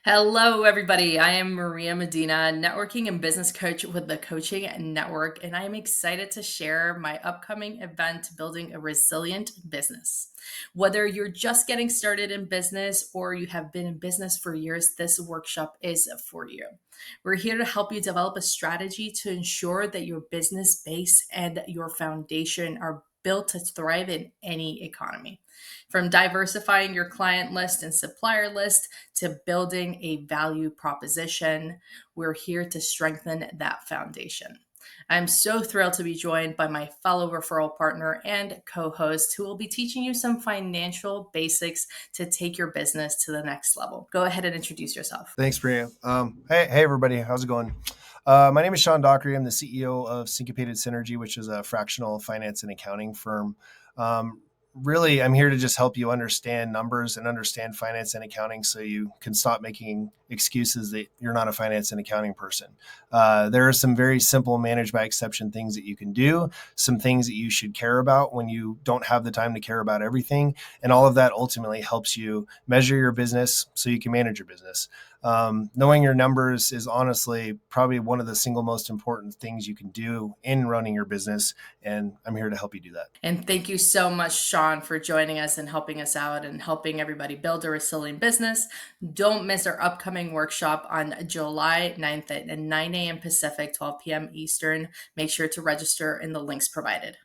Hello, everybody. I am Maria Medina, networking and business coach with the Coaching Network, and I'm excited to share my upcoming event, Building a Resilient Business. Whether you're just getting started in business or you have been in business for years, this workshop is for you. We're here to help you develop a strategy to ensure that your business base and your foundation are built to thrive in any economy. From diversifying your client list and supplier list to building a value proposition, we're here to strengthen that foundation. I'm so thrilled to be joined by my fellow referral partner and co host who will be teaching you some financial basics to take your business to the next level. Go ahead and introduce yourself. Thanks, Priya. Hey, everybody. How's it going? My name is Sean Dockery. I'm the CEO of Syncopated Synergy, which is a fractional finance and accounting firm. Really, I'm here to just help you understand numbers and understand finance and accounting so you can stop making excuses that you're not a finance and accounting person. There are some very simple manage by exception things that you can do, some things that you should care about when you don't have the time to care about everything. And all of that ultimately helps you measure your business so you can manage your business. Knowing your numbers is honestly probably one of the single most important things you can do in running your business. And I'm here to help you do that. And thank you so much, Sean, for joining us and helping us out and helping everybody build a resilient business. Don't miss our upcoming workshop on July 9th at 9 a.m. Pacific, 12 p.m. Eastern. Make sure to register in the links provided.